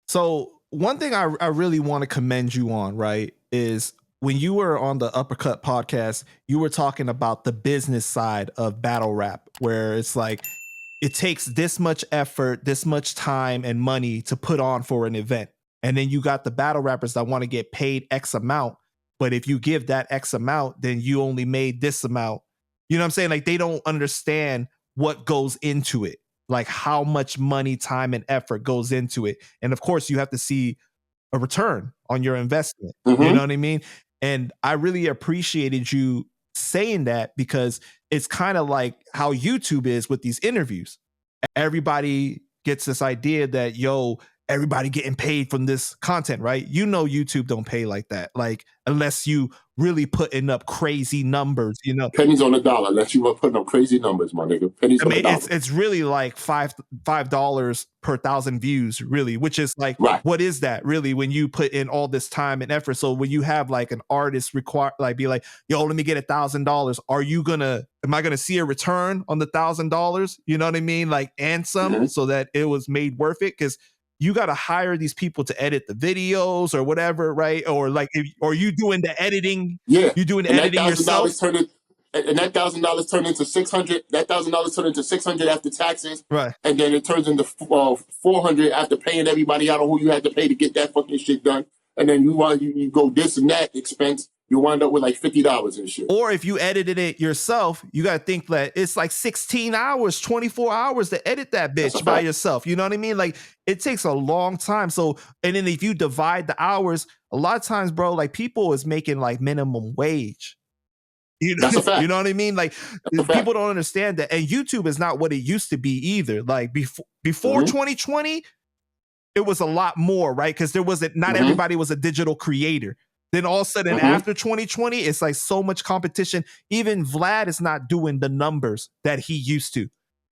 So one thing I really want to commend you on, right, is when you were on the Uppercut podcast, you were talking about the business side of battle rap, where it's like it takes this much effort, this much time and money to put on for an event. And then you got the battle rappers that want to get paid X amount. But if you give that X amount, then you only made this amount. You know what I'm saying? Like they don't understand what goes into it, like how much money, time, and effort goes into it. And of course, you have to see a return on your investment. You know what I mean? And I really appreciated you saying that because it's kind of like how YouTube is with these interviews. Everybody gets this idea that, yo, everybody getting paid from this content, right? You know, YouTube don't pay like that. Like, unless you really putting up crazy numbers, you know. Pennies on the dollar, unless you were putting up crazy numbers, my nigga. Pennies on the dollar. It's really like $5 per 1,000 views, really, which is like, what is that really when you put in all this time and effort? So when you have like an artist require, like, be like, yo, let me get $1,000. Am I gonna see a return on the $1,000? You know what I mean? Like, and some, so that it was made worth it, because you got to hire these people to edit the videos or whatever, right? Or like, or you doing the editing? Yeah, you doing the editing yourself? And that $1,000 turned into $600. That $1,000 turned into $600 after taxes, right? And then it turns into $400 after paying everybody out on who you had to pay to get that fucking shit done. And then you go this and that expense. You wind up with like $50 and shit. Or if you edited it yourself, you got to think that it's like 16 hours, 24 hours to edit that bitch by yourself. You know what I mean? Like, it takes a long time. So, and then if you divide the hours, a lot of times, bro, like people is making like minimum wage. You know, that's a fact. You know what I mean? Like, people don't understand that. And YouTube is not what it used to be either. Like before 2020, it was a lot more, right? Because there wasn't, not everybody was a digital creator. Then all of a sudden after 2020, it's like so much competition. Even Vlad is not doing the numbers that he used to.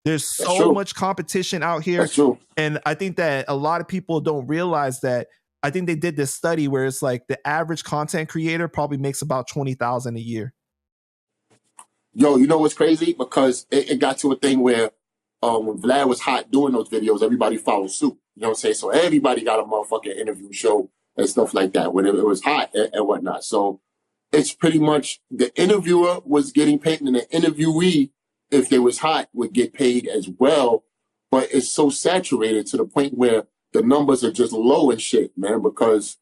There's so much competition out here. That's true. And I think that a lot of people don't realize that. I think they did this study where it's like the average content creator probably makes about $20,000 a year. Yo, you know what's crazy? Because it got to a thing where when Vlad was hot doing those videos, everybody followed suit. You know what I'm saying? So everybody got a motherfucking interview show and stuff like that when it was hot and whatnot. So it's pretty much the interviewer was getting paid, and the interviewee, if they was hot, would get paid as well. But it's so saturated to the point where the numbers are just low and shit, man, because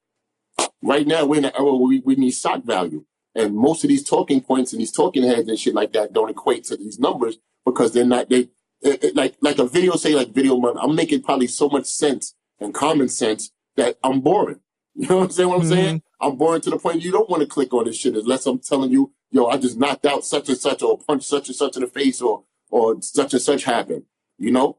right now we're in an era where we need shock value. And most of these talking points and these talking heads and shit like that don't equate to these numbers because they're not, like a video, say like Video Month, I'm making probably so much sense and common sense that I'm boring. You know what I'm saying? What I'm saying? I'm boring to the point you don't want to click on this shit unless I'm telling you, yo, I just knocked out such and such or punched such and such in the face or such and such happened. You know?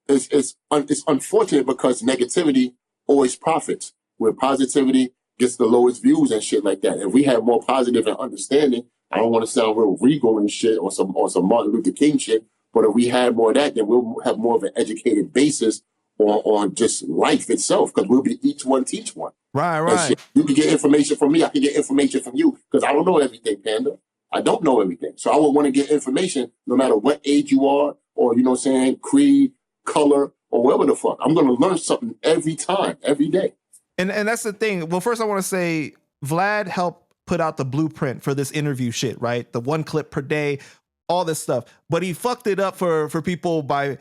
It's unfortunate because negativity always profits, where positivity gets the lowest views and shit like that. If we have more positive and understanding, I don't want to sound real regal and shit or some Martin Luther King shit, but if we had more of that, then we'll have more of an educated basis on just life itself, because we'll be each one teach one. Right. You can get information from me, I can get information from you, because I don't know everything, Panda. I don't know everything. So I would want to get information no matter what age you are, or, you know what I'm saying, creed, color, or whatever the fuck. I'm going to learn something every time, every day. And that's the thing. Well, first I want to say Vlad helped put out the blueprint for this interview shit, right? The 1 clip per day, all this stuff. But he fucked it up for people by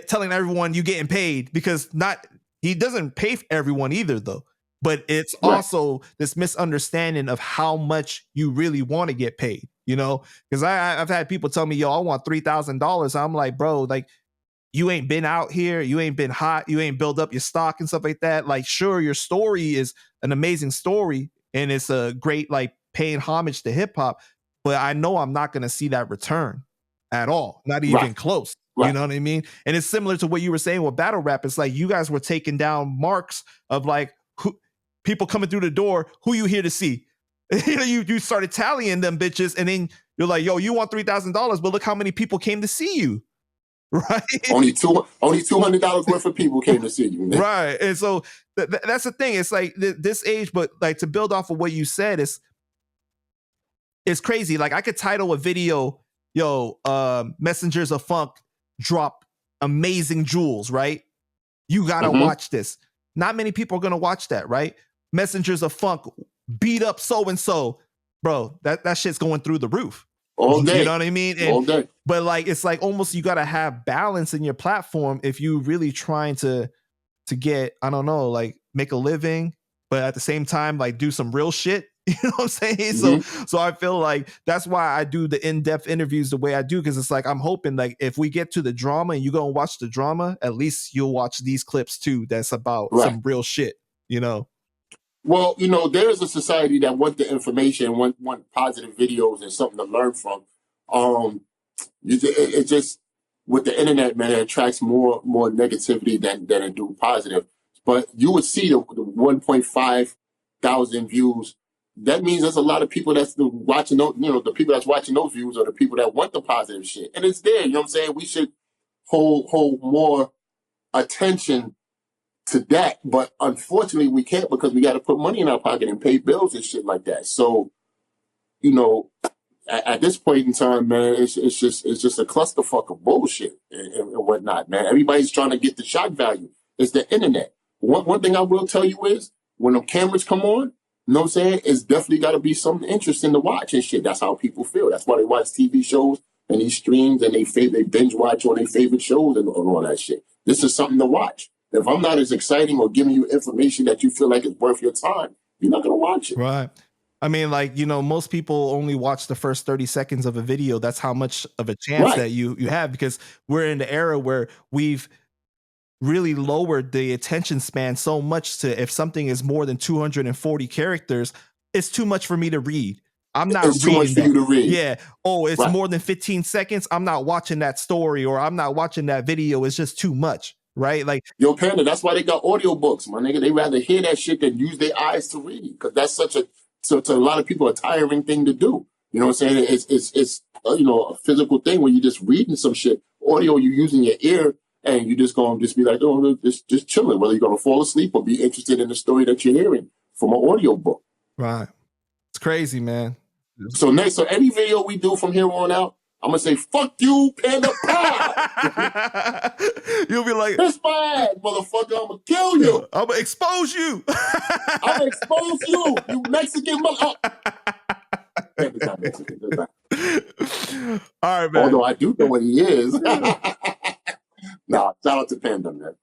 telling everyone you getting paid, because he doesn't pay for everyone either, though. But it's also this misunderstanding of how much you really want to get paid, you know? Because I've had people tell me, yo, I want $3,000. I'm like, bro, like, you ain't been out here, you ain't been hot, you ain't built up your stock and stuff like that. Like, sure, your story is an amazing story and it's a great, like, paying homage to hip hop, but I know I'm not going to see that return at all. Not even close. You know what I mean? And it's similar to what you were saying with battle rap. It's like you guys were taking down marks of like people coming through the door, who you here to see? You started tallying them bitches, and then you're like, yo, you want $3,000, but look how many people came to see you. Right. Only $200 worth of people came to see you. Man. Right. And so that's the thing. It's like this age, but like to build off of what you said, it's crazy. Like I could title a video, Mesanjarz of Funk drop amazing jewels, right? You gotta watch this. Not many people are gonna watch that, right? Mesanjarz of Funk beat up so and so, bro. That shit's going through the roof all day. You know what I mean? All day. But like, it's like almost you gotta have balance in your platform if you really trying to get, I don't know, like make a living, but at the same time, like do some real shit. You know what I'm saying? So I feel like that's why I do the in-depth interviews the way I do, because it's like I'm hoping like if we get to the drama and you go and watch the drama, at least you'll watch these clips too. That's about some real shit, you know. Well, you know, there is a society that want the information, want positive videos and something to learn from. It just with the internet, man, it attracts more negativity than it do positive. But you would see the 1.5 thousand views. That means there's a lot of people that's watching those, you know, the people that's watching those views are the people that want the positive shit. And it's there, you know what I'm saying? We should hold more attention to that. But unfortunately we can't, because we got to put money in our pocket and pay bills and shit like that. So, you know, at this point in time, man, it's just a clusterfuck of bullshit and whatnot, man. Everybody's trying to get the shock value. It's the internet. One thing I will tell you is when the cameras come on, you know what I'm saying? It's definitely got to be something interesting to watch and shit. That's how people feel. That's why they watch TV shows and these streams and they binge watch on their favorite shows and all that shit. This is something to watch. If I'm not as exciting or giving you information that you feel like is worth your time, you're not going to watch it. Right. I mean, like, you know, most people only watch the first 30 seconds of a video. That's how much of a chance that you have, because we're in the era where we've really lowered the attention span so much to if something is more than 240 characters, it's too much for me to read. I'm not it's too much for you to read. Yeah. Oh, it's more than 15 seconds. I'm not watching that story, or I'm not watching that video. It's just too much. Right? Like, Yo, Panda, that's why they got audiobooks, my nigga. They rather hear that shit than use their eyes to read, because that's to a lot of people a tiring thing to do. You know what I'm saying? It's you know, a physical thing when you're just reading some shit. Audio, you're using your ear, and you just gonna be like, oh, just chilling, whether you're gonna fall asleep or be interested in the story that you're hearing from an audio book. Right. It's crazy, man. So any video we do from here on out, I'm gonna say, fuck you, Panda Pie. You'll be like, "Kiss my ass, motherfucker, I'm gonna kill you. I'm gonna expose you. I'm gonna expose you, you Mexican mother." Panda's not Mexican. All right, man. Although I do know what he is. Nah, shout out to Panda, man.